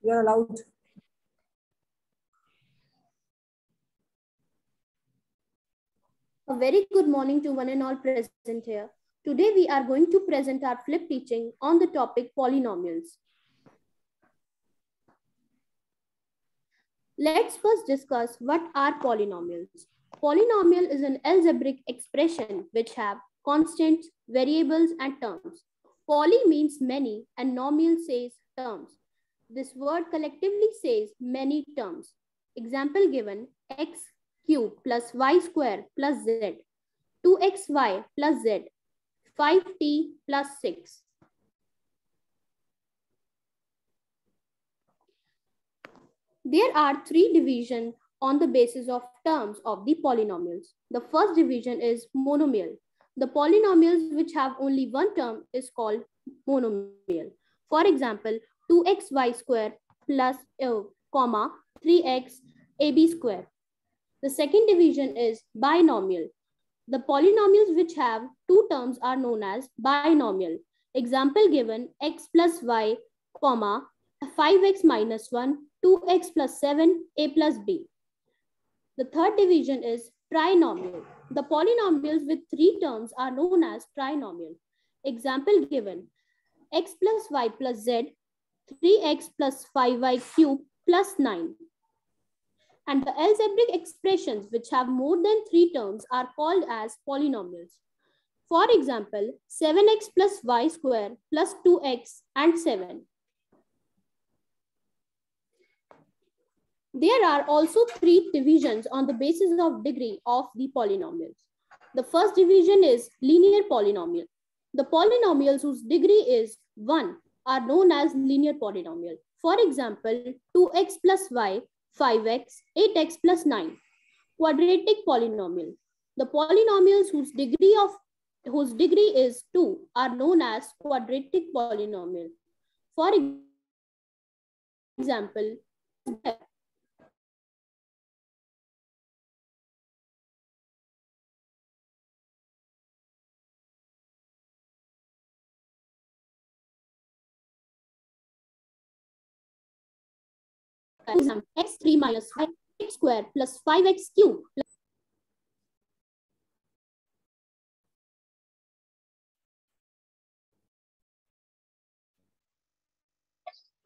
You are allowed. A very good morning to one and all present here. Today we are going to present our flip teaching on the topic polynomials. Let's first discuss what are polynomials. Polynomial is an algebraic expression which have constants, variables, and terms. Poly means many and nomial says terms. This word collectively says many terms. Example given: x cube plus y square plus z, 2xy plus z, 5t plus 6. There are three divisions on the basis of terms of the polynomials. The first division is monomial. The polynomials which have only one term is called monomial. For example, 2xy square plus 3x ab square. The second division is binomial. The polynomials which have two terms are known as binomial. Example given: x plus y, 5x minus 1, 2x plus 7, a plus b. The third division is trinomial. The polynomials with three terms are known as trinomial. Example given: x plus y plus z, 3x plus 5y cube plus 9. And the algebraic expressions which have more than three terms are called as polynomials. For example, 7x plus y square plus 2x and 7. There are also three divisions on the basis of degree of the polynomials. The first division is linear polynomial. The polynomials whose degree is 1 are known as linear polynomial. For example, 2x plus y, 5x, 8x plus 9. Quadratic polynomial. The polynomials whose degree is 2 are known as quadratic polynomial. For example, x3 minus 5x square plus 5x cube.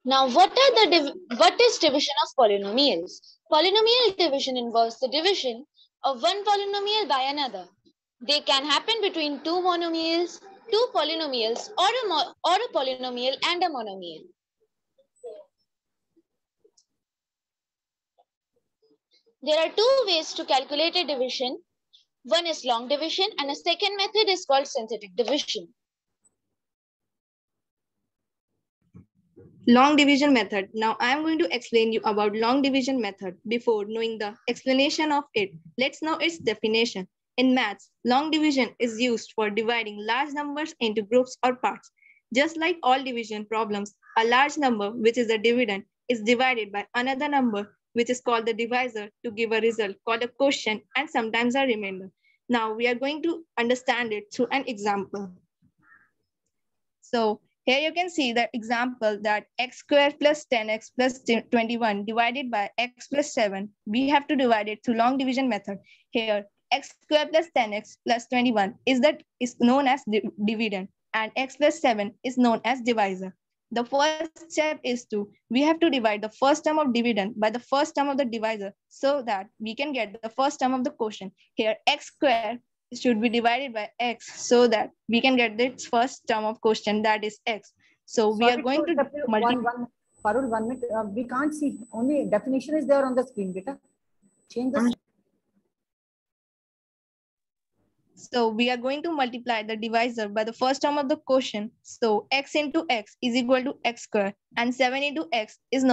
Now, what is division of polynomials? Polynomial division involves the division of one polynomial by another. They can happen between two monomials, two polynomials, or a polynomial and a monomial. There are two ways to calculate a division. One is long division and a second method is called synthetic division. Long division method. Now I am going to explain you about long division method. Before knowing the explanation of it, let's know its definition. In maths, long division is used for dividing large numbers into groups or parts. Just like all division problems, a large number, which is a dividend, is divided by another number, which is called the divisor, to give a result called a quotient and sometimes a remainder. Now we are going to understand it through an example. So here you can see the example that x squared plus 10x plus 21 divided by x plus 7. We have to divide it through long division method. Here x squared plus 10x plus 21 is known as dividend and x plus 7 is known as divisor. The first step is we have to divide the first term of dividend by the first term of the divisor so that we can get the first term of the quotient. Here x squared should be divided by x so that we can get this first term of quotient, that is x. So we are going to multiply. Parul, 1 minute. We can't see. Only definition is there on the screen, beta. Change the. So we are going to multiply the divisor by the first term of the quotient. So x into x is equal to x squared and 7 into x is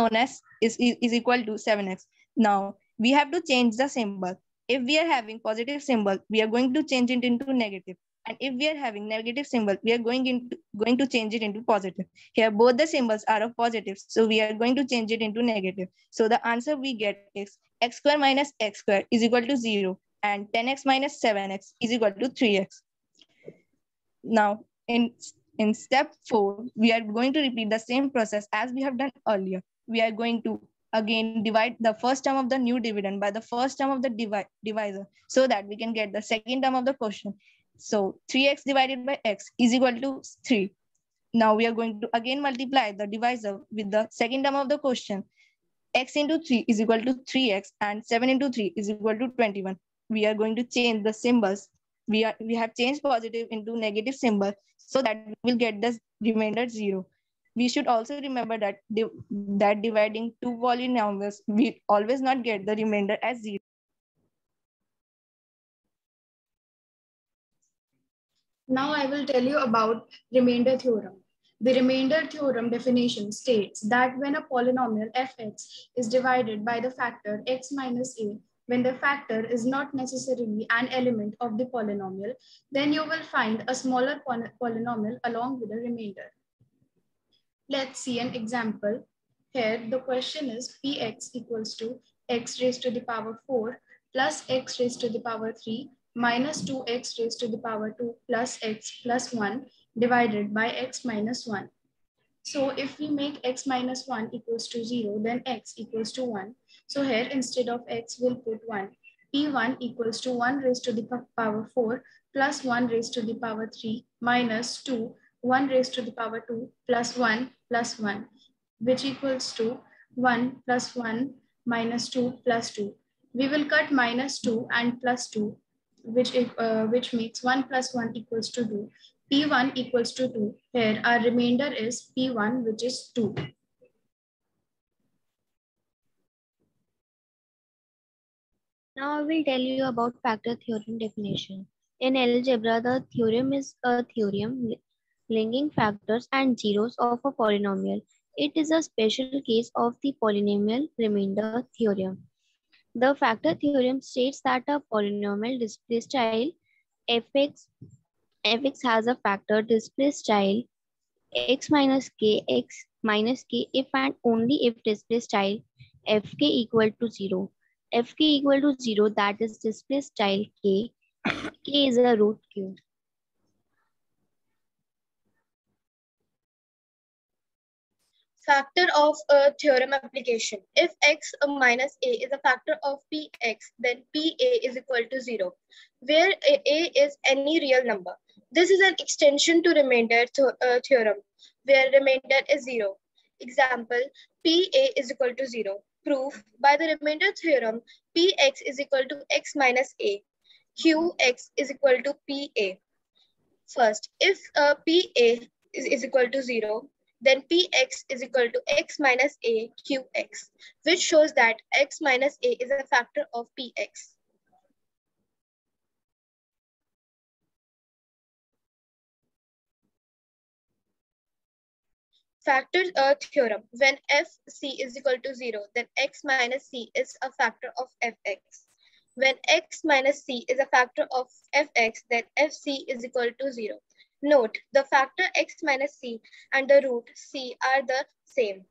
equal to 7x. Now we have to change the symbol. If we are having positive symbol, we are going to change it into negative. And if we are having negative symbol, we are going to change it into positive. Here both the symbols are of positive, so we are going to change it into negative. So the answer we get is x squared minus x squared is equal to 0. And 10x minus 7x is equal to 3x. Now, in step 4, we are going to repeat the same process as we have done earlier. we are going to again divide the first term of the new dividend by the first term of the divisor so that we can get the second term of the question. So 3x divided by x is equal to 3. Now we are going to again multiply the divisor with the second term of the question. X into 3 is equal to 3x and 7 into 3 is equal to 21. We are going to change the symbols. We have changed positive into negative symbol so that we will get the remainder 0. We should also remember that that dividing two polynomials, we always not get the remainder as 0. Now I will tell you about remainder theorem. The remainder theorem definition states that when a polynomial fx is divided by the factor x minus a, when the factor is not necessarily an element of the polynomial, then you will find a smaller polynomial along with the remainder. Let's see an example. Here the question is px equals to x raised to the power 4 plus x raised to the power 3 minus 2x raised to the power 2 plus x plus 1 divided by x minus 1. So if we make x minus 1 equals to 0, then x equals to 1. So here instead of x, we'll put 1. P1 equals to 1 raised to the power 4 plus 1 raised to the power 3 minus 2, 1 raised to the power 2 plus 1, which equals to 1 plus 1 minus 2 plus 2. We will cut minus 2 and plus 2, which makes 1 plus 1 equals to 2. P1 equals to 2. Here our remainder is P1, which is 2. Now I will tell you about factor theorem definition. In algebra, the theorem is a theorem linking factors and zeros of a polynomial. It is a special case of the polynomial remainder theorem. The factor theorem states that a polynomial display style fx has a factor display style x minus k if and only if display style fk equal to 0. Fk equal to 0, that is display style k. K is a root q. Factor of a theorem application. If x minus a is a factor of px, then pa is equal to 0, where a is any real number. This is an extension to remainder theorem, where remainder is 0. Example, pa is equal to 0. Proof, by the remainder theorem, px is equal to x minus a. Qx is equal to pa. First, if pa is equal to 0, then px is equal to x minus a qx, which shows that x minus a is a factor of px. Factor theorem. When fc is equal to 0, then x minus c is a factor of fx. When x minus c is a factor of fx, then fc is equal to 0. Note, the factor x minus c and the root c are the same.